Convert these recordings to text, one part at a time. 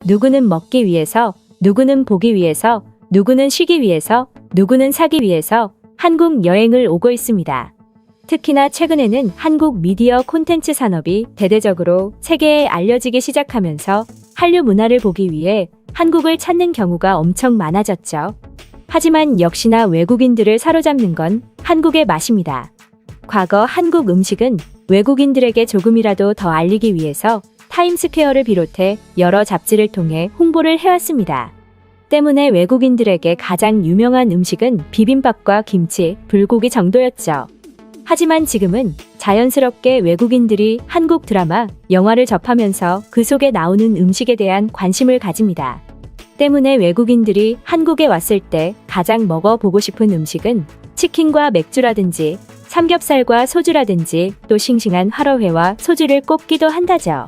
누구는 먹기 위해서, 누구는 보기 위해서, 누구는 쉬기 위해서, 누구는 사기 위해서 한국 여행을 오고 있습니다. 특히나 최근에는 한국 미디어 콘텐츠 산업이 대대적으로 세계에 알려지기 시작하면서 한류 문화를 보기 위해 한국을 찾는 경우가 엄청 많아졌죠. 하지만 역시나 외국인들을 사로잡는 건 한국의 맛입니다. 과거 한국 음식은 외국인들에게 조금이라도 더 알리기 위해서 타임스퀘어를 비롯해 여러 잡지를 통해 홍보를 해왔습니다. 때문에 외국인들에게 가장 유명한 음식은 비빔밥과 김치, 불고기 정도였죠. 하지만 지금은 자연스럽게 외국인들이 한국 드라마, 영화를 접하면서 그 속에 나오는 음식에 대한 관심을 가집니다. 때문에 외국인들이 한국에 왔을 때 가장 먹어보고 싶은 음식은 치킨과 맥주라든지 삼겹살과 소주라든지 또 싱싱한 화로회와 소주를 꼽기도 한다죠.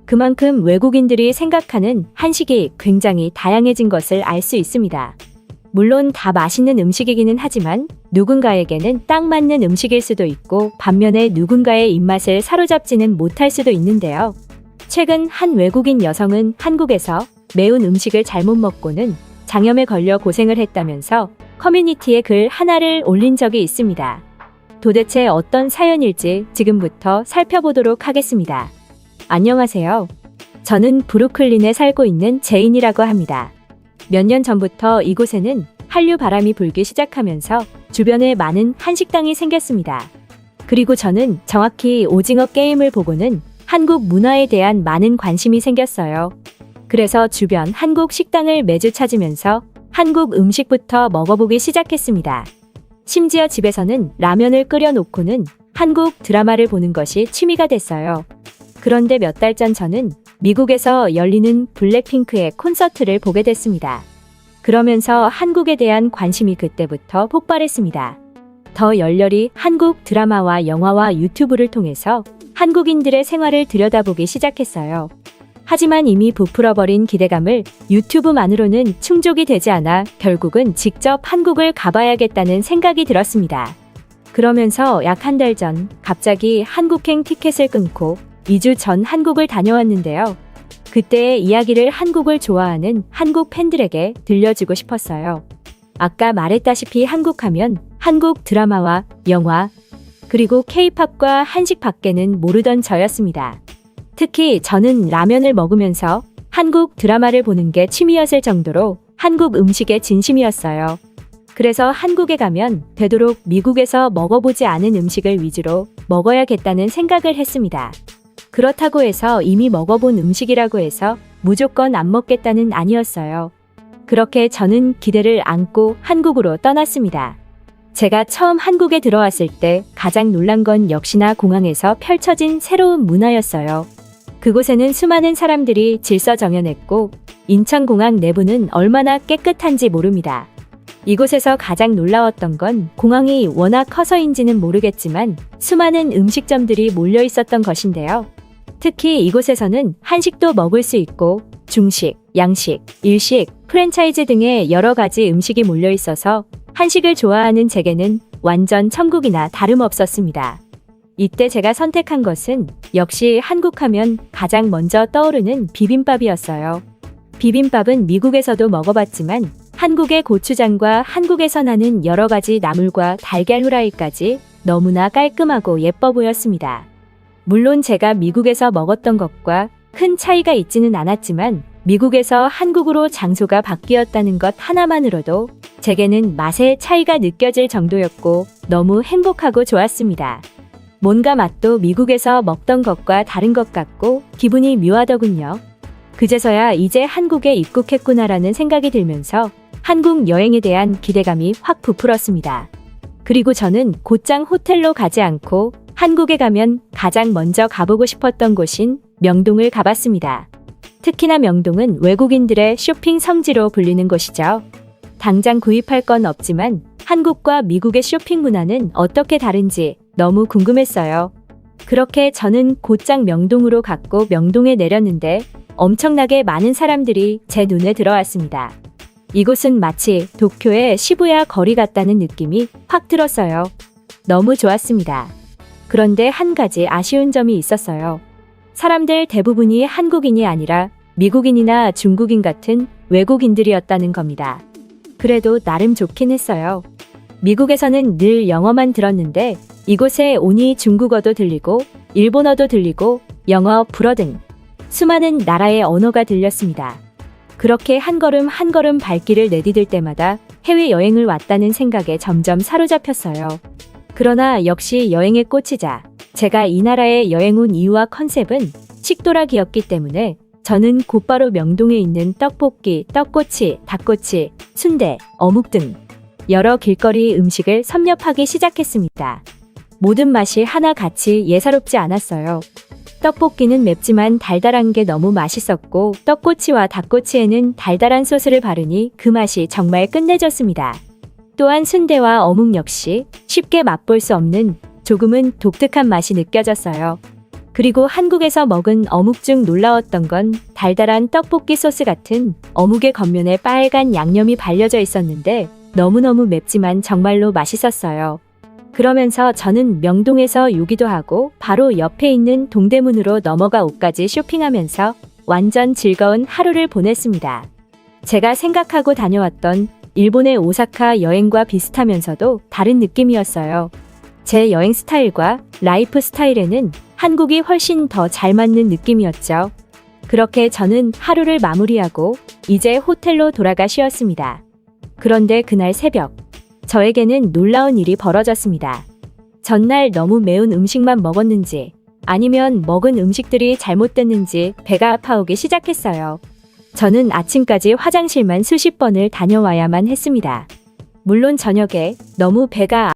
그만큼 외국인들이 생각하는 한식이 굉장히 다양해진 것을 알 수 있습니다. 물론 다 맛있는 음식이기는 하지만 누군가에게는 딱 맞는 음식일 수도 있고 반면에 누군가의 입맛을 사로잡지는 못할 수도 있는데요. 최근 한 외국인 여성은 한국에서 매운 음식을 잘못 먹고는 장염에 걸려 고생을 했다면서 커뮤니티에 글 하나를 올린 적이 있습니다. 도대체 어떤 사연일지 지금부터 살펴보도록 하겠습니다. 안녕하세요. 저는 브루클린에 살고 있는 제인이라고 합니다. 몇 년 전부터 이곳에는 한류 바람이 불기 시작하면서 주변에 많은 한식당이 생겼습니다. 그리고 저는 정확히 오징어 게임을 보고는 한국 문화에 대한 많은 관심이 생겼어요. 그래서 주변 한국 식당을 매주 찾으면서 한국 음식부터 먹어보기 시작했습니다. 심지어 집에서는 라면을 끓여 놓고는 한국 드라마를 보는 것이 취미가 됐어요. 그런데 몇 달 전 저는 미국에서 열리는 블랙핑크의 콘서트를 보게 됐습니다. 그러면서 한국에 대한 관심이 그때부터 폭발했습니다. 더 열렬히 한국 드라마와 영화와 유튜브를 통해서 한국인들의 생활을 들여다보기 시작했어요. 하지만 이미 부풀어버린 기대감을 유튜브만으로는 충족이 되지 않아 결국은 직접 한국을 가봐야겠다는 생각이 들었습니다. 그러면서 약 한 달 전 갑자기 한국행 티켓을 끊고 2주 전 한국을 다녀왔는데요. 그때의 이야기를 한국을 좋아하는 한국 팬들에게 들려주고 싶었어요. 아까 말했다시피 한국하면 한국 드라마와 영화, 그리고 K-팝과 한식 밖에는 모르던 저였습니다. 특히 저는 라면을 먹으면서 한국 드라마를 보는 게 취미였을 정도로 한국 음식에 진심이었어요. 그래서 한국에 가면 되도록 미국에서 먹어보지 않은 음식을 위주로 먹어야겠다는 생각을 했습니다. 그렇다고 해서 이미 먹어본 음식이라고 해서 무조건 안 먹겠다는 아니었어요. 그렇게 저는 기대를 안고 한국으로 떠났습니다. 제가 처음 한국에 들어왔을 때 가장 놀란 건 역시나 공항에서 펼쳐진 새로운 문화였어요. 그곳에는 수많은 사람들이 질서정연했고 인천공항 내부는 얼마나 깨끗한지 모릅니다. 이곳에서 가장 놀라웠던 건 공항이 워낙 커서인지는 모르겠지만 수많은 음식점들이 몰려 있었던 것인데요. 특히 이곳에서는 한식도 먹을 수 있고 중식, 양식, 일식, 프랜차이즈 등의 여러 가지 음식이 몰려 있어서 한식을 좋아하는 제게는 완전 천국이나 다름없었습니다. 이때 제가 선택한 것은 역시 한국하면 가장 먼저 떠오르는 비빔밥이었어요. 비빔밥은 미국에서도 먹어봤지만 한국의 고추장과 한국에서 나는 여러 가지 나물과 달걀 후라이까지 너무나 깔끔하고 예뻐 보였습니다. 물론 제가 미국에서 먹었던 것과 큰 차이가 있지는 않았지만 미국에서 한국으로 장소가 바뀌었다는 것 하나만으로도 제게는 맛의 차이가 느껴질 정도였고 너무 행복하고 좋았습니다. 뭔가 맛도 미국에서 먹던 것과 다른 것 같고 기분이 묘하더군요. 그제서야 이제 한국에 입국했구나라는 생각이 들면서 한국 여행에 대한 기대감이 확 부풀었습니다. 그리고 저는 곧장 호텔로 가지 않고 한국에 가면 가장 먼저 가보고 싶었던 곳인 명동을 가봤습니다. 특히나 명동은 외국인들의 쇼핑 성지로 불리는 곳이죠. 당장 구입할 건 없지만 한국과 미국의 쇼핑 문화는 어떻게 다른지 너무 궁금했어요. 그렇게 저는 곧장 명동으로 갔고 명동에 내렸는데 엄청나게 많은 사람들이 제 눈에 들어왔습니다. 이곳은 마치 도쿄의 시부야 거리 같다는 느낌이 확 들었어요. 너무 좋았습니다. 그런데 한 가지 아쉬운 점이 있었어요. 사람들 대부분이 한국인이 아니라 미국인이나 중국인 같은 외국인들이었다는 겁니다. 그래도 나름 좋긴 했어요. 미국에서는 늘 영어만 들었는데 이곳에 오니 중국어도 들리고 일본어도 들리고 영어, 불어 등 수많은 나라의 언어가 들렸습니다. 그렇게 한 걸음 한 걸음 발길을 내디딜 때마다 해외여행을 왔다는 생각에 점점 사로잡혔어요. 그러나 역시 여행에 꽂히자 제가 이 나라에 여행 온 이유와 컨셉은 식도락이었기 때문에 저는 곧바로 명동에 있는 떡볶이, 떡꼬치, 닭꼬치, 순대, 어묵 등 여러 길거리 음식을 섭렵하기 시작했습니다. 모든 맛이 하나같이 예사롭지 않았어요. 떡볶이는 맵지만 달달한 게 너무 맛있었고 떡꼬치와 닭꼬치에는 달달한 소스를 바르니 그 맛이 정말 끝내줬습니다. 또한 순대와 어묵 역시 쉽게 맛볼 수 없는 조금은 독특한 맛이 느껴졌어요. 그리고 한국에서 먹은 어묵 중 놀라웠던 건 달달한 떡볶이 소스 같은 어묵의 겉면에 빨간 양념이 발려져 있었는데 너무너무 맵지만 정말로 맛있었어요. 그러면서 저는 명동에서 요기도 하고 바로 옆에 있는 동대문으로 넘어가 옷까지 쇼핑하면서 완전 즐거운 하루를 보냈습니다. 제가 생각하고 다녀왔던 일본의 오사카 여행과 비슷하면서도 다른 느낌이었어요. 제 여행 스타일과 라이프 스타일에는 한국이 훨씬 더 잘 맞는 느낌이었죠. 그렇게 저는 하루를 마무리하고 이제 호텔로 돌아가 쉬었습니다. 그런데 그날 새벽, 저에게는 놀라운 일이 벌어졌습니다. 전날 너무 매운 음식만 먹었는지 아니면 먹은 음식들이 잘못됐는지 배가 아파오기 시작했어요. 저는 아침까지 화장실만 수십 번을 다녀와야만 했습니다. 물론 저녁에 너무 배가